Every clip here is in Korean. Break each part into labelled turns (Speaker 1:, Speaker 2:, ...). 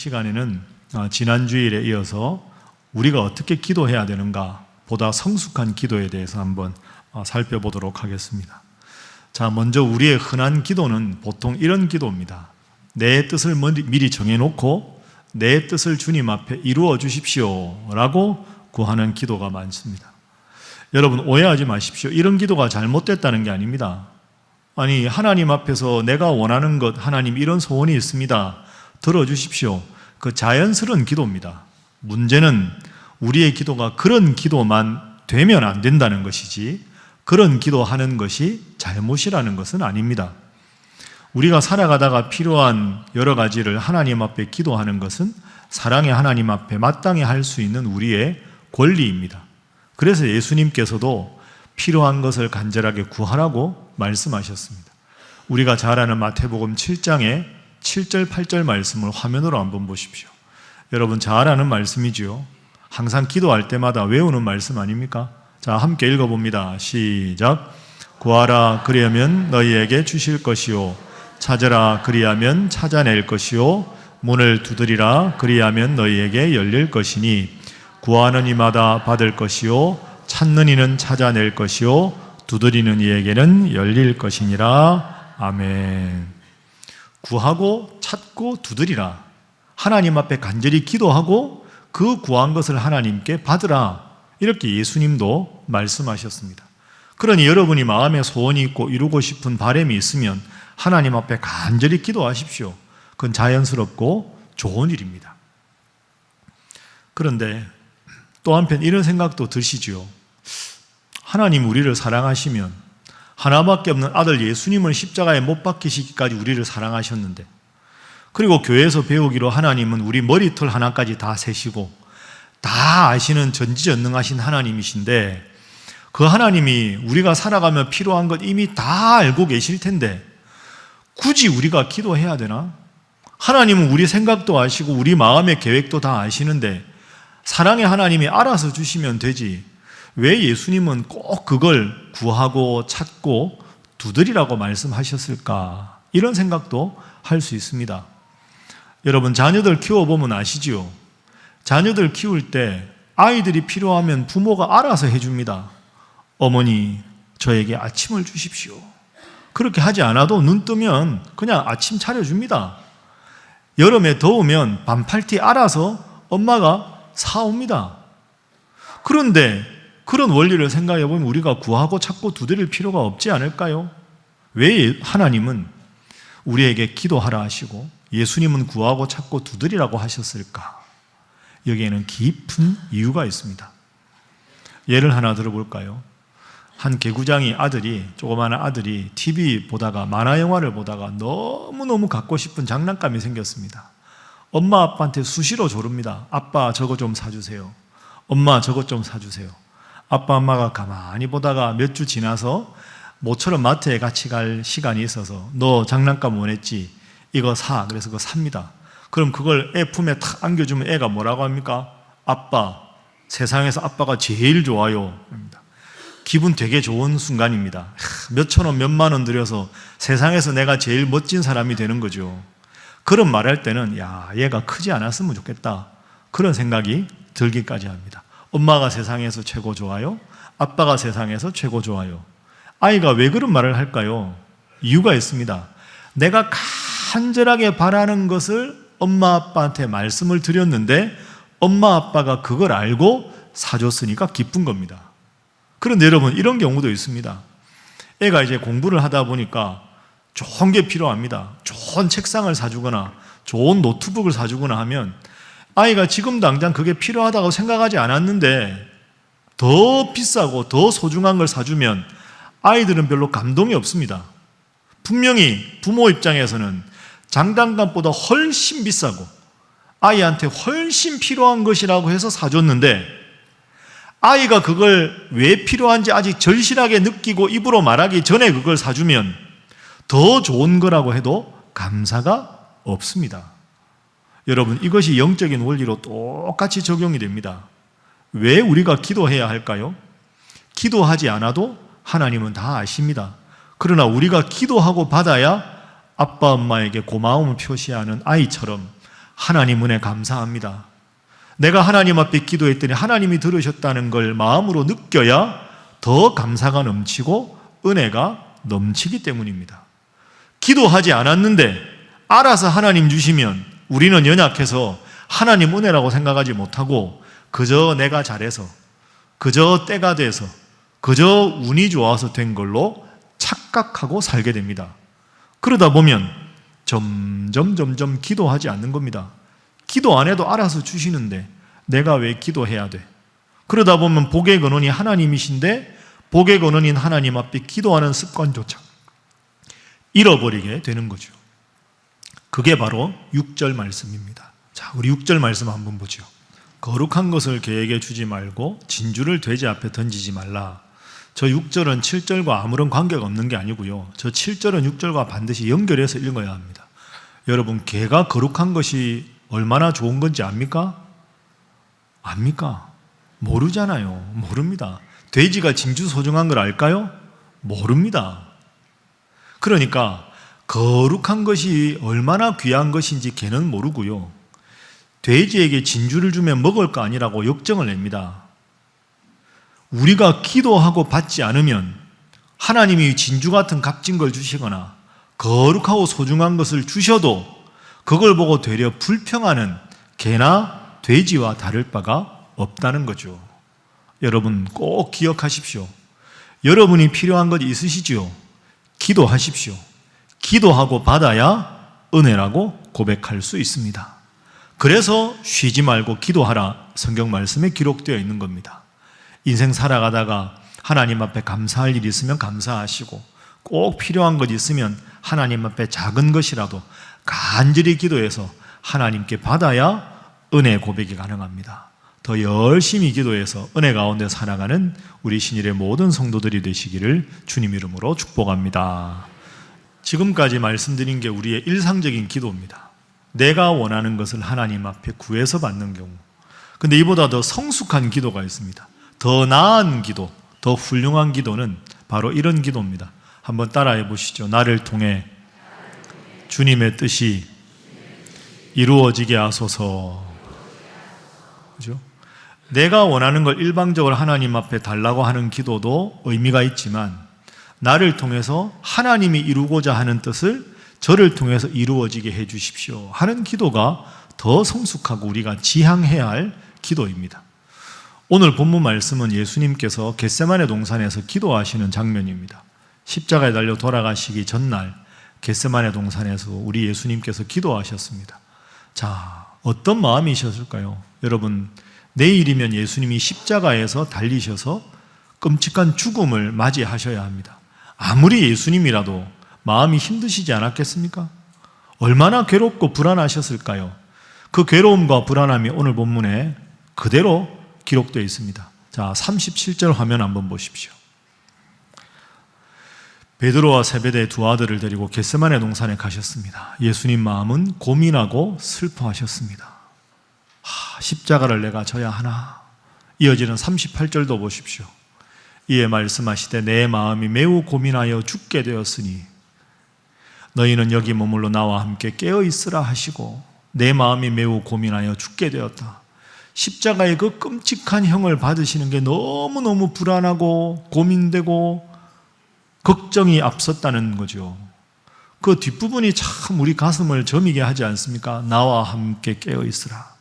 Speaker 1: 시간에는 지난 주일에 이어서 우리가 어떻게 기도해야 되는가, 보다 성숙한 기도에 대해서 한번 살펴보도록 하겠습니다. 자, 먼저 우리의 흔한 기도는 보통 이런 기도입니다. 내 뜻을 미리 정해놓고 내 뜻을 주님 앞에 이루어 주십시오 라고 구하는 기도가 많습니다. 여러분, 오해하지 마십시오. 이런 기도가 잘못됐다는 게 아닙니다. 아니, 하나님 앞에서 내가 원하는 것, 하나님 이런 소원이 있습니다, 들어주십시오. 그 자연스러운 기도입니다. 문제는 우리의 기도가 그런 기도만 되면 안 된다는 것이지, 그런 기도하는 것이 잘못이라는 것은 아닙니다. 우리가 살아가다가 필요한 여러 가지를 하나님 앞에 기도하는 것은 사랑의 하나님 앞에 마땅히 할 수 있는 우리의 권리입니다. 그래서 예수님께서도 필요한 것을 간절하게 구하라고 말씀하셨습니다. 우리가 잘 아는 마태복음 7장의 7절 8절 말씀을 화면으로 한번 보십시오. 여러분 잘 아는 말씀이지요. 항상 기도할 때마다 외우는 말씀 아닙니까? 자, 함께 읽어봅니다. 시작. 구하라 그리하면 너희에게 주실 것이요, 찾으라 그리하면 찾아낼 것이요, 문을 두드리라 그리하면 너희에게 열릴 것이니 구하는 이마다 받을 것이요, 찾는 이는 찾아낼 것이요, 두드리는 이에게는 열릴 것이니라. 아멘. 구하고 찾고 두드리라. 하나님 앞에 간절히 기도하고 그 구한 것을 하나님께 받으라. 이렇게 예수님도 말씀하셨습니다. 그러니 여러분이 마음에 소원이 있고 이루고 싶은 바람이 있으면 하나님 앞에 간절히 기도하십시오. 그건 자연스럽고 좋은 일입니다. 그런데 또 한편 이런 생각도 드시죠. 하나님 우리를 사랑하시면 하나밖에 없는 아들 예수님을 십자가에 못 박히시기까지 우리를 사랑하셨는데, 그리고 교회에서 배우기로 하나님은 우리 머리털 하나까지 다 세시고 다 아시는 전지전능하신 하나님이신데, 그 하나님이 우리가 살아가며 필요한 것 이미 다 알고 계실 텐데 굳이 우리가 기도해야 되나? 하나님은 우리 생각도 아시고 우리 마음의 계획도 다 아시는데 사랑의 하나님이 알아서 주시면 되지, 왜 예수님은 꼭 그걸 구하고 찾고 두드리라고 말씀하셨을까? 이런 생각도 할 수 있습니다. 여러분, 자녀들 키워보면 아시지요? 자녀들 키울 때 아이들이 필요하면 부모가 알아서 해줍니다. 어머니, 저에게 아침을 주십시오. 그렇게 하지 않아도 눈 뜨면 그냥 아침 차려줍니다. 여름에 더우면 반팔티 알아서 엄마가 사옵니다. 그런데 그런 원리를 생각해 보면 우리가 구하고 찾고 두드릴 필요가 없지 않을까요? 왜 하나님은 우리에게 기도하라 하시고 예수님은 구하고 찾고 두드리라고 하셨을까? 여기에는 깊은 이유가 있습니다. 예를 하나 들어볼까요? 한 개구장이 조그마한 아들이 TV 보다가, 만화 영화를 보다가 너무너무 갖고 싶은 장난감이 생겼습니다. 엄마 아빠한테 수시로 조릅니다. 아빠 저거 좀 사주세요. 엄마 저거 좀 사주세요. 아빠 엄마가 가만히 보다가 몇 주 지나서 모처럼 마트에 같이 갈 시간이 있어서 너 장난감 원했지? 이거 사. 그래서 그거 삽니다. 그럼 그걸 애 품에 탁 안겨주면 애가 뭐라고 합니까? 아빠, 세상에서 아빠가 제일 좋아요. 기분 되게 좋은 순간입니다. 몇천 원, 몇만 원 들여서 세상에서 내가 제일 멋진 사람이 되는 거죠. 그런 말할 때는 야, 얘가 크지 않았으면 좋겠다, 그런 생각이 들기까지 합니다. 엄마가 세상에서 최고 좋아요? 아빠가 세상에서 최고 좋아요? 아이가 왜 그런 말을 할까요? 이유가 있습니다. 내가 간절하게 바라는 것을 엄마 아빠한테 말씀을 드렸는데 엄마 아빠가 그걸 알고 사줬으니까 기쁜 겁니다. 그런데 여러분, 이런 경우도 있습니다. 애가 이제 공부를 하다 보니까 좋은 게 필요합니다. 좋은 책상을 사주거나 좋은 노트북을 사주거나 하면 아이가 지금 당장 그게 필요하다고 생각하지 않았는데 더 비싸고 더 소중한 걸 사주면 아이들은 별로 감동이 없습니다. 분명히 부모 입장에서는 장난감보다 훨씬 비싸고 아이한테 훨씬 필요한 것이라고 해서 사줬는데 아이가 그걸 왜 필요한지 아직 절실하게 느끼고 입으로 말하기 전에 그걸 사주면 더 좋은 거라고 해도 감사가 없습니다. 여러분, 이것이 영적인 원리로 똑같이 적용이 됩니다. 왜 우리가 기도해야 할까요? 기도하지 않아도 하나님은 다 아십니다. 그러나 우리가 기도하고 받아야 아빠 엄마에게 고마움을 표시하는 아이처럼 하나님 은혜 감사합니다. 내가 하나님 앞에 기도했더니 하나님이 들으셨다는 걸 마음으로 느껴야 더 감사가 넘치고 은혜가 넘치기 때문입니다. 기도하지 않았는데 알아서 하나님 주시면 우리는 연약해서 하나님 은혜라고 생각하지 못하고 그저 내가 잘해서, 그저 때가 돼서, 그저 운이 좋아서 된 걸로 착각하고 살게 됩니다. 그러다 보면 점점 기도하지 않는 겁니다. 기도 안 해도 알아서 주시는데 내가 왜 기도해야 돼? 그러다 보면 복의 근원이 하나님이신데 복의 근원인 하나님 앞에 기도하는 습관조차 잃어버리게 되는 거죠. 그게 바로 6절 말씀입니다. 자, 우리 6절 말씀 한번 보죠. 거룩한 것을 계획에 주지 말고 진주를 돼지 앞에 던지지 말라. 저 6절은 7절과 아무런 관계가 없는 게 아니고요. 저 7절은 6절과 반드시 연결해서 읽어야 합니다. 여러분, 개가 거룩한 것이 얼마나 좋은 건지 압니까? 압니까? 모르잖아요. 모릅니다. 돼지가 진주 소중한 걸 알까요? 모릅니다. 그러니까 거룩한 것이 얼마나 귀한 것인지 개는 모르고요. 돼지에게 진주를 주면 먹을 거 아니라고 역정을 냅니다. 우리가 기도하고 받지 않으면 하나님이 진주 같은 값진 걸 주시거나 거룩하고 소중한 것을 주셔도 그걸 보고 되려 불평하는 개나 돼지와 다를 바가 없다는 거죠. 여러분 꼭 기억하십시오. 여러분이 필요한 것 있으시지요? 기도하십시오. 기도하고 받아야 은혜라고 고백할 수 있습니다. 그래서 쉬지 말고 기도하라 성경 말씀에 기록되어 있는 겁니다. 인생 살아가다가 하나님 앞에 감사할 일이 있으면 감사하시고 꼭 필요한 것 있으면 하나님 앞에 작은 것이라도 간절히 기도해서 하나님께 받아야 은혜 고백이 가능합니다. 더 열심히 기도해서 은혜 가운데 살아가는 우리 신일의 모든 성도들이 되시기를 주님 이름으로 축복합니다. 지금까지 말씀드린 게 우리의 일상적인 기도입니다. 내가 원하는 것을 하나님 앞에 구해서 받는 경우. 근데 이보다 더 성숙한 기도가 있습니다. 더 나은 기도, 더 훌륭한 기도는 바로 이런 기도입니다. 한번 따라해 보시죠. 나를 통해 주님의 뜻이 이루어지게 하소서. 그죠? 내가 원하는 걸 일방적으로 하나님 앞에 달라고 하는 기도도 의미가 있지만 나를 통해서 하나님이 이루고자 하는 뜻을 저를 통해서 이루어지게 해 주십시오 하는 기도가 더 성숙하고 우리가 지향해야 할 기도입니다. 오늘 본문 말씀은 예수님께서 겟세마네 동산에서 기도하시는 장면입니다. 십자가에 달려 돌아가시기 전날 겟세마네 동산에서 우리 예수님께서 기도하셨습니다. 자, 어떤 마음이셨을까요? 여러분, 내일이면 예수님이 십자가에서 달리셔서 끔찍한 죽음을 맞이하셔야 합니다. 아무리 예수님이라도 마음이 힘드시지 않았겠습니까? 얼마나 괴롭고 불안하셨을까요? 그 괴로움과 불안함이 오늘 본문에 그대로 기록되어 있습니다. 자, 37절 화면 한번 보십시오. 베드로와 세베대의 두 아들을 데리고 겟세마네 동산에 가셨습니다. 예수님 마음은 고민하고 슬퍼하셨습니다. 십자가를 내가 져야 하나? 이어지는 38절도 보십시오. 이에 말씀하시되 내 마음이 매우 고민하여 죽게 되었으니 너희는 여기 머물러 나와 함께 깨어 있으라 하시고 내 마음이 매우 고민하여 죽게 되었다. 십자가의 그 끔찍한 형을 받으시는 게 너무너무 불안하고 고민되고 걱정이 앞섰다는 거죠. 그 뒷부분이 참 우리 가슴을 저미게 하지 않습니까? 나와 함께 깨어 있으라.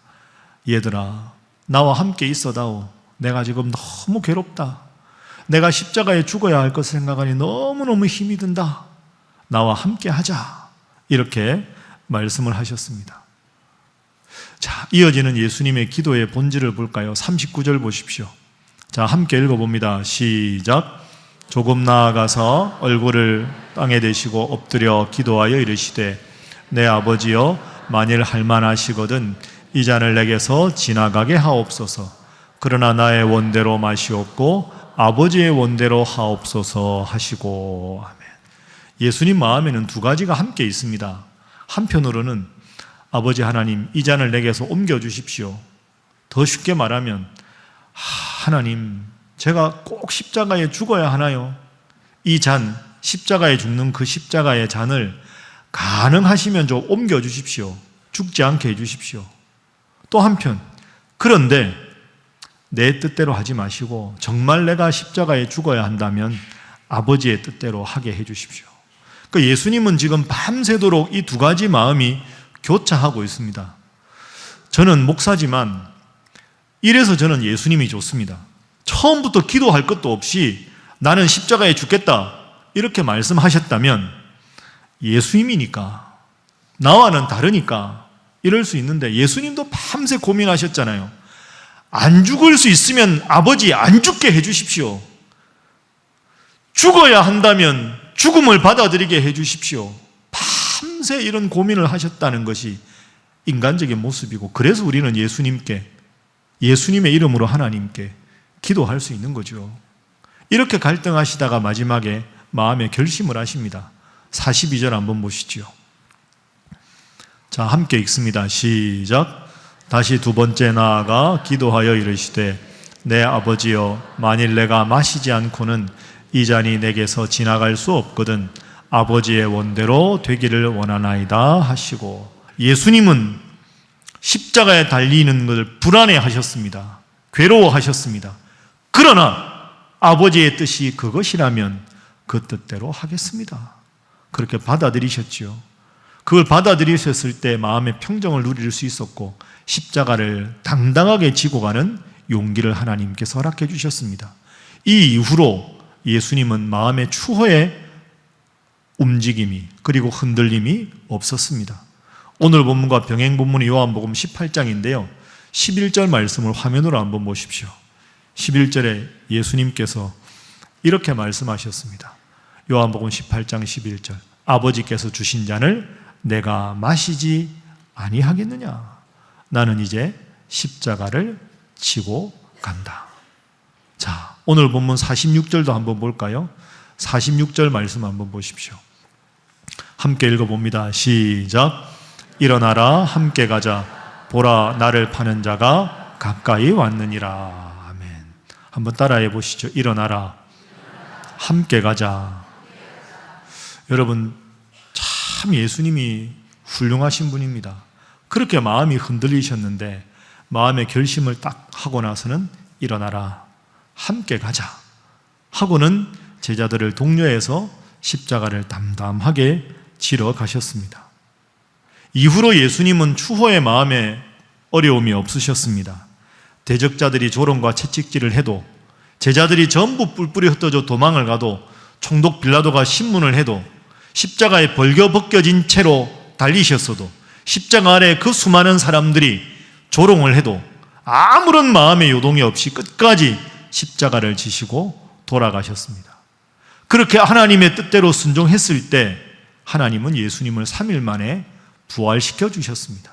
Speaker 1: 얘들아, 나와 함께 있어다오. 내가 지금 너무 괴롭다. 내가 십자가에 죽어야 할 것을 생각하니 너무너무 힘이 든다. 나와 함께 하자. 이렇게 말씀을 하셨습니다. 자, 이어지는 예수님의 기도의 본질을 볼까요? 39절 보십시오. 자, 함께 읽어봅니다. 시작. 조금 나아가서 얼굴을 땅에 대시고 엎드려 기도하여 이르시되 내 아버지여 만일 할만하시거든 이 잔을 내게서 지나가게 하옵소서. 그러나 나의 원대로 마시옵고 아버지의 원대로 하옵소서 하시고. 아멘. 예수님 마음에는 두 가지가 함께 있습니다. 한편으로는 아버지 하나님 이 잔을 내게서 옮겨주십시오. 더 쉽게 말하면 하나님 제가 꼭 십자가에 죽어야 하나요? 이 잔, 십자가에 죽는 그 십자가의 잔을 가능하시면 좀 옮겨주십시오. 죽지 않게 해주십시오. 또 한편, 그런데 내 뜻대로 하지 마시고 정말 내가 십자가에 죽어야 한다면 아버지의 뜻대로 하게 해주십시오. 그러니까 예수님은 지금 밤새도록 이 두 가지 마음이 교차하고 있습니다. 저는 목사지만 이래서 저는 예수님이 좋습니다. 처음부터 기도할 것도 없이 나는 십자가에 죽겠다 이렇게 말씀하셨다면 예수님이니까, 나와는 다르니까 이럴 수 있는데, 예수님도 밤새 고민하셨잖아요. 안 죽을 수 있으면 아버지 안 죽게 해주십시오. 죽어야 한다면 죽음을 받아들이게 해주십시오. 밤새 이런 고민을 하셨다는 것이 인간적인 모습이고, 그래서 우리는 예수님께, 예수님의 이름으로 하나님께 기도할 수 있는 거죠. 이렇게 갈등하시다가 마지막에 마음에 결심을 하십니다. 42절 한번 보시죠. 자, 함께 읽습니다. 시작. 다시 두 번째 나아가 기도하여 이르시되 내 아버지여, 만일 내가 마시지 않고는 이 잔이 내게서 지나갈 수 없거든 아버지의 원대로 되기를 원하나이다 하시고, 예수님은 십자가에 달리는 것을 불안해하셨습니다. 괴로워하셨습니다. 그러나 아버지의 뜻이 그것이라면 그 뜻대로 하겠습니다. 그렇게 받아들이셨지요. 그걸 받아들이셨을 때 마음의 평정을 누릴 수 있었고, 십자가를 당당하게 지고 가는 용기를 하나님께서 허락해 주셨습니다. 이 이후로 예수님은 마음의 추호의 움직임이, 그리고 흔들림이 없었습니다. 오늘 본문과 병행 본문이 요한복음 18장인데요 11절 말씀을 화면으로 한번 보십시오. 11절에 예수님께서 이렇게 말씀하셨습니다. 요한복음 18장 11절. 아버지께서 주신 잔을 내가 마시지 아니하겠느냐? 나는 이제 십자가를 지고 간다. 자, 오늘 본문 46절도 한번 볼까요? 46절 말씀 한번 보십시오. 함께 읽어봅니다. 시작. 일어나라, 함께 가자. 보라, 나를 파는 자가 가까이 왔느니라. 아멘. 한번 따라해 보시죠. 일어나라, 함께 가자. 여러분, 참 예수님이 훌륭하신 분입니다. 그렇게 마음이 흔들리셨는데 마음의 결심을 딱 하고 나서는 일어나라, 함께 가자 하고는 제자들을 독려해서 십자가를 담담하게 지러 가셨습니다. 이후로 예수님은 추호의 마음에 어려움이 없으셨습니다. 대적자들이 조롱과 채찍질을 해도, 제자들이 전부 뿔뿔이 흩어져 도망을 가도, 총독 빌라도가 신문을 해도, 십자가에 벌겨벗겨진 채로 달리셨어도, 십자가 아래 그 수많은 사람들이 조롱을 해도 아무런 마음의 요동이 없이 끝까지 십자가를 지시고 돌아가셨습니다. 그렇게 하나님의 뜻대로 순종했을 때 하나님은 예수님을 3일 만에 부활시켜 주셨습니다.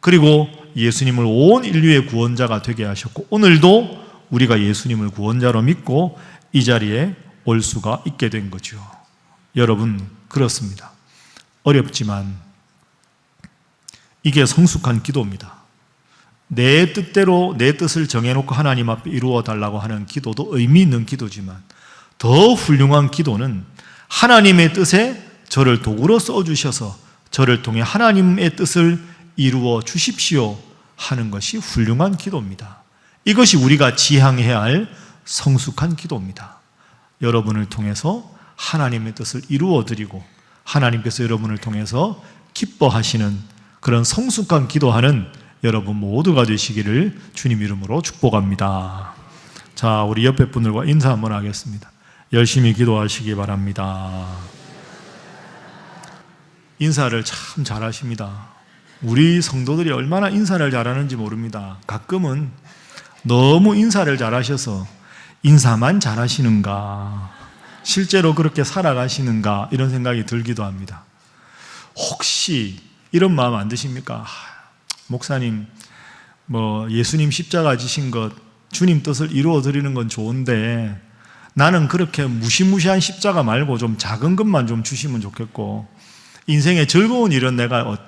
Speaker 1: 그리고 예수님을 온 인류의 구원자가 되게 하셨고, 오늘도 우리가 예수님을 구원자로 믿고 이 자리에 올 수가 있게 된 거죠. 여러분, 그렇습니다. 어렵지만 이게 성숙한 기도입니다. 내 뜻대로 내 뜻을 정해놓고 하나님 앞에 이루어 달라고 하는 기도도 의미 있는 기도지만, 더 훌륭한 기도는 하나님의 뜻에 저를 도구로 써주셔서 저를 통해 하나님의 뜻을 이루어 주십시오 하는 것이 훌륭한 기도입니다. 이것이 우리가 지향해야 할 성숙한 기도입니다. 여러분을 통해서 하나님의 뜻을 이루어 드리고 하나님께서 여러분을 통해서 기뻐하시는 그런 성숙한 기도하는 여러분 모두가 되시기를 주님 이름으로 축복합니다. 자, 우리 옆에 분들과 인사 한번 하겠습니다. 열심히 기도하시기 바랍니다. 인사를 참 잘하십니다. 우리 성도들이 얼마나 인사를 잘하는지 모릅니다. 가끔은 너무 인사를 잘하셔서 인사만 잘하시는가, 실제로 그렇게 살아가시는가 이런 생각이 들기도 합니다. 혹시 이런 마음 안 드십니까? 목사님, 예수님 십자가 지신 것, 주님 뜻을 이루어 드리는 건 좋은데 나는 그렇게 무시무시한 십자가 말고 좀 작은 것만 좀 주시면 좋겠고, 인생의 즐거운 일은 내가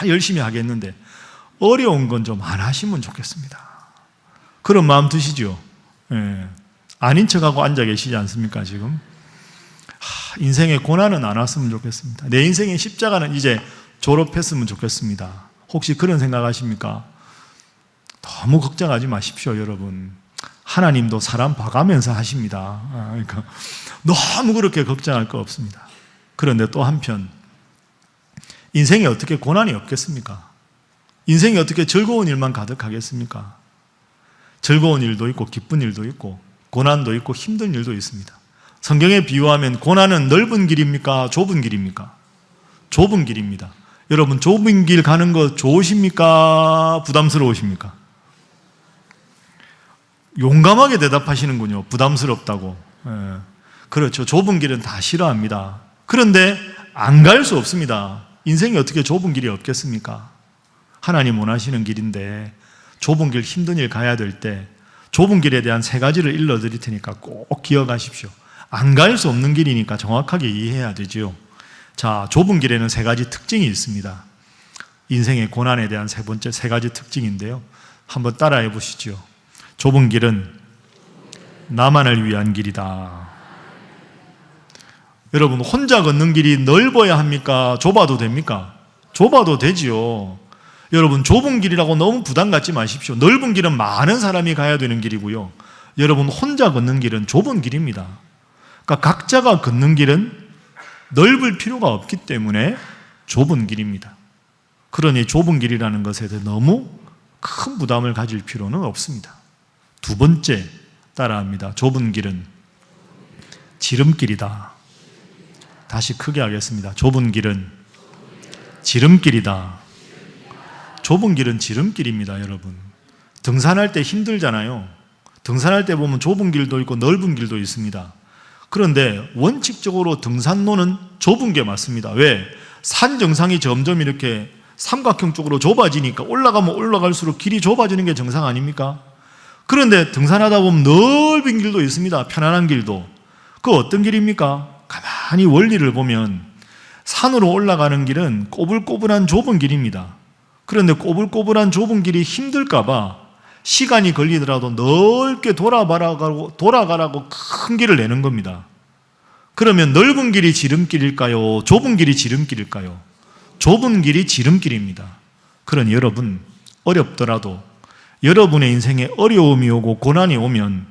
Speaker 1: 열심히 하겠는데 어려운 건 좀 안 하시면 좋겠습니다. 그런 마음 드시죠? 예. 아닌 척하고 앉아 계시지 않습니까 지금? 인생의 고난은 안 왔으면 좋겠습니다. 내 인생의 십자가는 이제 졸업했으면 좋겠습니다. 혹시 그런 생각하십니까? 너무 걱정하지 마십시오, 여러분. 하나님도 사람 봐가면서 하십니다. 그러니까 너무 그렇게 걱정할 거 없습니다. 그런데 또 한편 인생에 어떻게 고난이 없겠습니까? 인생이 어떻게 즐거운 일만 가득하겠습니까? 즐거운 일도 있고 기쁜 일도 있고 고난도 있고 힘든 일도 있습니다. 성경에 비유하면 고난은 넓은 길입니까? 좁은 길입니까? 좁은 길입니다. 여러분, 좁은 길 가는 거 좋으십니까? 부담스러우십니까? 용감하게 대답하시는군요. 부담스럽다고. 그렇죠. 좁은 길은 다 싫어합니다. 그런데 안 갈 수 없습니다. 인생이 어떻게 좁은 길이 없겠습니까? 하나님 원하시는 길인데 좁은 길, 힘든 일 가야 될 때 좁은 길에 대한 3가지를 일러드릴 테니까 꼭 기억하십시오. 안 갈 수 없는 길이니까 정확하게 이해해야 되죠. 자, 좁은 길에는 3가지 특징이 있습니다. 인생의 고난에 대한 3가지 특징인데요. 한번 따라해 보시죠. 좁은 길은 나만을 위한 길이다. 여러분, 혼자 걷는 길이 넓어야 합니까? 좁아도 됩니까? 좁아도 되지요. 여러분, 좁은 길이라고 너무 부담 갖지 마십시오. 넓은 길은 많은 사람이 가야 되는 길이고요. 여러분, 혼자 걷는 길은 좁은 길입니다. 그러니까 각자가 걷는 길은 넓을 필요가 없기 때문에 좁은 길입니다. 그러니 좁은 길이라는 것에 대해 너무 큰 부담을 가질 필요는 없습니다. 2번째 따라합니다. 좁은 길은 지름길이다. 다시 크게 하겠습니다. 좁은 길은 지름길이다. 좁은 길은 지름길입니다, 여러분. 등산할 때 힘들잖아요. 등산할 때 보면 좁은 길도 있고 넓은 길도 있습니다. 그런데 원칙적으로 등산로는 좁은 게 맞습니다. 왜? 산 정상이 점점 이렇게 삼각형 쪽으로 좁아지니까 올라가면 올라갈수록 길이 좁아지는 게 정상 아닙니까? 그런데 등산하다 보면 넓은 길도 있습니다. 편안한 길도. 그 어떤 길입니까? 가만히 원리를 보면 산으로 올라가는 길은 꼬불꼬불한 좁은 길입니다. 그런데 꼬불꼬불한 좁은 길이 힘들까 봐 시간이 걸리더라도 넓게 돌아가라고 큰 길을 내는 겁니다. 그러면 넓은 길이 지름길일까요? 좁은 길이 지름길일까요? 좁은 길이 지름길입니다. 그러니 여러분, 어렵더라도 여러분의 인생에 어려움이 오고 고난이 오면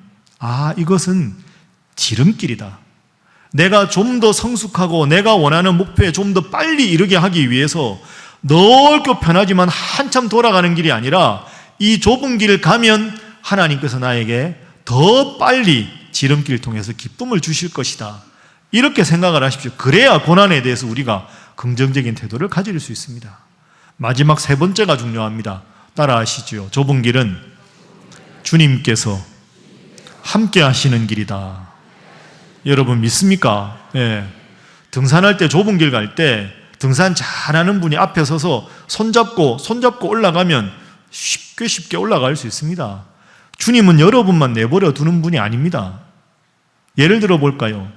Speaker 1: 이것은 지름길이다. 내가 좀 더 성숙하고 내가 원하는 목표에 좀 더 빨리 이르게 하기 위해서 넓고 편하지만 한참 돌아가는 길이 아니라 이 좁은 길을 가면 하나님께서 나에게 더 빨리 지름길을 통해서 기쁨을 주실 것이다. 이렇게 생각을 하십시오. 그래야 고난에 대해서 우리가 긍정적인 태도를 가질 수 있습니다. 마지막 3번째가 중요합니다. 따라 하시죠. 좁은 길은 주님께서 함께 하시는 길이다. 여러분 믿습니까? 네. 등산할 때 좁은 길 갈 때 등산 잘하는 분이 앞에 서서 손잡고 올라가면 쉽게 올라갈 수 있습니다. 주님은 여러분만 내버려 두는 분이 아닙니다. 예를 들어 볼까요?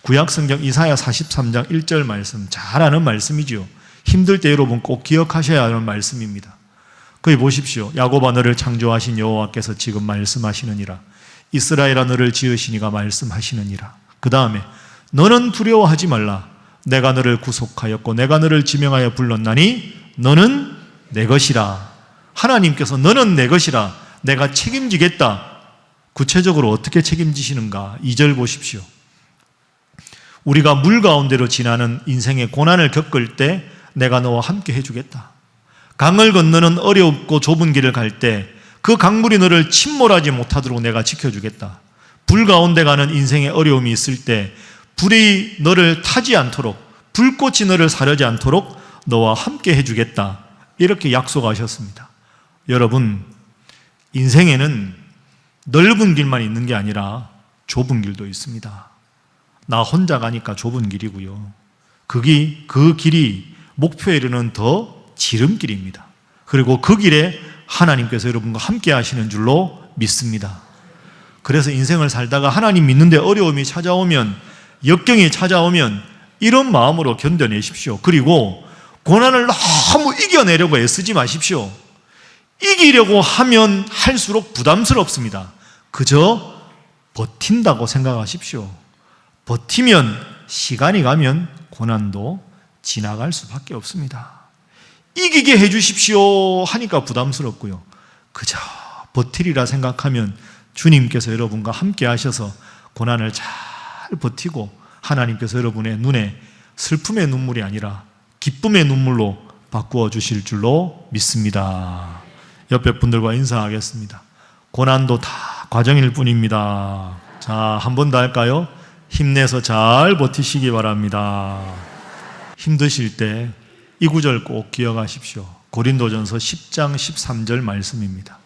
Speaker 1: 구약성경 이사야 43장 1절 말씀, 잘 아는 말씀이지요. 힘들 때 여러분 꼭 기억하셔야 하는 말씀입니다. 거기 보십시오. 야곱아 너를 창조하신 여호와께서 지금 말씀하시느니라. 이스라엘아 너를 지으시니가 말씀하시느니라. 그 다음에 너는 두려워하지 말라. 내가 너를 구속하였고 내가 너를 지명하여 불렀나니 너는 내 것이라. 하나님께서 너는 내 것이라. 내가 책임지겠다. 구체적으로 어떻게 책임지시는가? 2절 보십시오. 우리가 물 가운데로 지나는 인생의 고난을 겪을 때 내가 너와 함께 해주겠다. 강을 건너는 어렵고 좁은 길을 갈 때 그 강물이 너를 침몰하지 못하도록 내가 지켜주겠다. 불 가운데 가는 인생의 어려움이 있을 때 불이 너를 타지 않도록, 불꽃이 너를 사르지 않도록 너와 함께 해주겠다. 이렇게 약속하셨습니다. 여러분, 인생에는 넓은 길만 있는 게 아니라 좁은 길도 있습니다. 나 혼자 가니까 좁은 길이고요. 그 길이 목표에 이르는 더 지름길입니다. 그리고 그 길에 하나님께서 여러분과 함께 하시는 줄로 믿습니다. 그래서 인생을 살다가 하나님 믿는데 어려움이 찾아오면, 역경이 찾아오면 이런 마음으로 견뎌내십시오. 그리고 고난을 너무 이겨내려고 애쓰지 마십시오. 이기려고 하면 할수록 부담스럽습니다. 그저 버틴다고 생각하십시오. 버티면 시간이 가면 고난도 지나갈 수밖에 없습니다. 이기게 해주십시오 하니까 부담스럽고요. 그저 버티리라 생각하면 주님께서 여러분과 함께 하셔서 고난을 잘 버티고 하나님께서 여러분의 눈에 슬픔의 눈물이 아니라 기쁨의 눈물로 바꾸어 주실 줄로 믿습니다. 옆에 분들과 인사하겠습니다. 고난도 다 과정일 뿐입니다. 자, 한 번 더 할까요? 힘내서 잘 버티시기 바랍니다. 힘드실 때 이 구절 꼭 기억하십시오. 고린도전서 10장 13절 말씀입니다.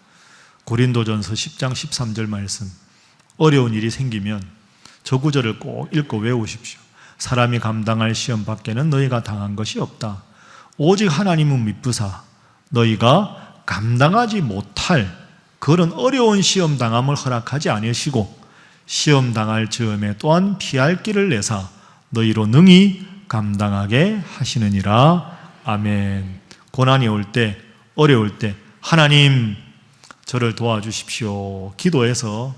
Speaker 1: 고린도전서 10장 13절 말씀. 어려운 일이 생기면 저 구절을 꼭 읽고 외우십시오. 사람이 감당할 시험 밖에는 너희가 당한 것이 없다. 오직 하나님은 미쁘사 너희가 감당하지 못할 그런 어려운 시험 당함을 허락하지 아니하시고 시험 당할 즈음에 또한 피할 길을 내사 너희로 능히 감당하게 하시느니라. 아멘. 고난이 올 때, 어려울 때 하나님 저를 도와주십시오. 기도해서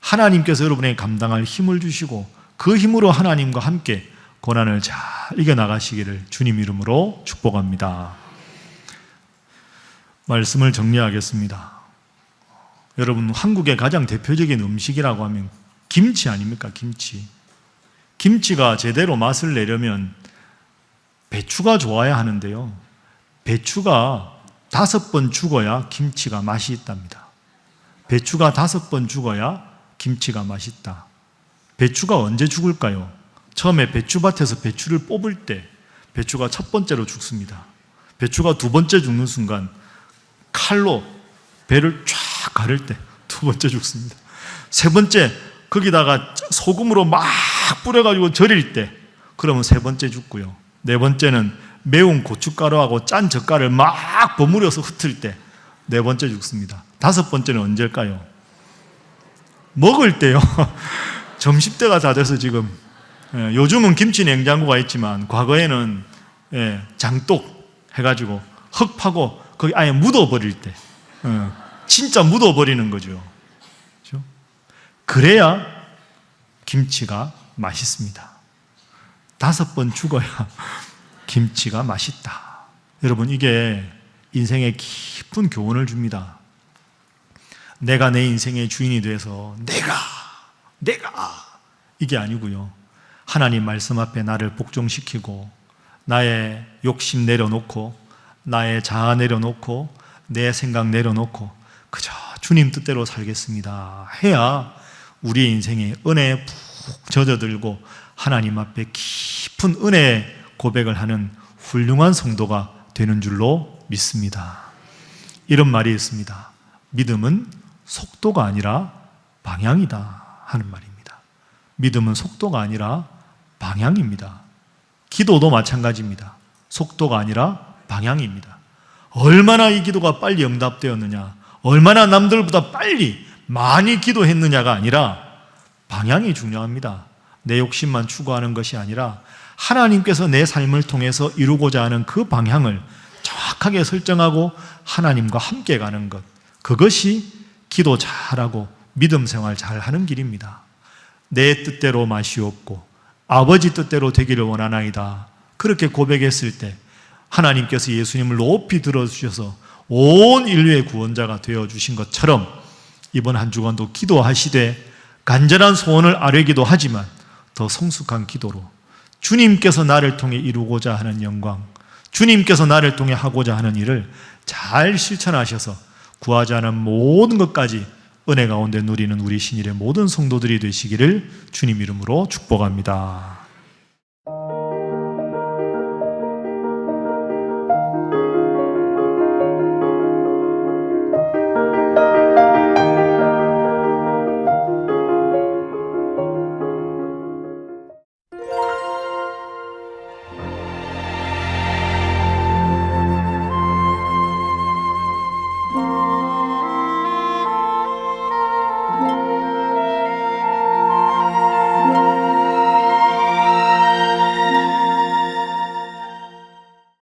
Speaker 1: 하나님께서 여러분에게 감당할 힘을 주시고 그 힘으로 하나님과 함께 고난을 잘 이겨나가시기를 주님 이름으로 축복합니다. 말씀을 정리하겠습니다. 여러분, 한국의 가장 대표적인 음식이라고 하면 김치 아닙니까? 김치. 김치가 제대로 맛을 내려면 배추가 좋아야 하는데요. 배추가 5번 죽어야 김치가 맛이 있답니다. 배추가 5번 죽어야 김치가 맛있다. 배추가 언제 죽을까요? 처음에 배추밭에서 배추를 뽑을 때 배추가 첫 번째로 죽습니다. 배추가 두 번째 죽는 순간 칼로 배를 쫙 가를 때 두 번째 죽습니다. 세 번째 거기다가 소금으로 막 뿌려가지고 절일 때 그러면 세 번째 죽고요. 네 번째는 매운 고춧가루하고 짠 젓갈을 막 버무려서 흩을 때 네 번째 죽습니다. 5번째는 언제일까요? 먹을 때요. 점심때가 다 돼서 지금 요즘은 김치 냉장고가 있지만 과거에는 장독 해가지고 흙 파고 거기 아예 묻어버릴 때 진짜 묻어버리는 거죠. 그렇죠? 그래야 김치가 맛있습니다. 5번 죽어야 김치가 맛있다. 여러분, 이게 인생에 깊은 교훈을 줍니다. 내가 내 인생의 주인이 돼서 내가 이게 아니고요. 하나님 말씀 앞에 나를 복종시키고 나의 욕심 내려놓고 나의 자아 내려놓고 내 생각 내려놓고 그저 주님 뜻대로 살겠습니다 해야 우리의 인생에 은혜에 푹 젖어들고 하나님 앞에 깊은 은혜 고백을 하는 훌륭한 성도가 되는 줄로 믿습니다. 이런 말이 있습니다. 믿음은 속도가 아니라 방향이다 하는 말입니다. 믿음은 속도가 아니라 방향입니다. 기도도 마찬가지입니다. 속도가 아니라 방향입니다. 얼마나 이 기도가 빨리 응답되었느냐, 얼마나 남들보다 빨리 많이 기도했느냐가 아니라 방향이 중요합니다. 내 욕심만 추구하는 것이 아니라 하나님께서 내 삶을 통해서 이루고자 하는 그 방향을 정확하게 설정하고 하나님과 함께 가는 것, 그것이 기도 잘하고 믿음 생활 잘하는 길입니다. 내 뜻대로 마시옵고 아버지 뜻대로 되기를 원하나이다. 그렇게 고백했을 때 하나님께서 예수님을 높이 들어주셔서 온 인류의 구원자가 되어주신 것처럼 이번 한 주간도 기도하시되 간절한 소원을 아뢰기도 하지만 더 성숙한 기도로 주님께서 나를 통해 이루고자 하는 영광, 주님께서 나를 통해 하고자 하는 일을 잘 실천하셔서 구하지 않은 모든 것까지 은혜 가운데 누리는 우리 신일의 모든 성도들이 되시기를 주님 이름으로 축복합니다.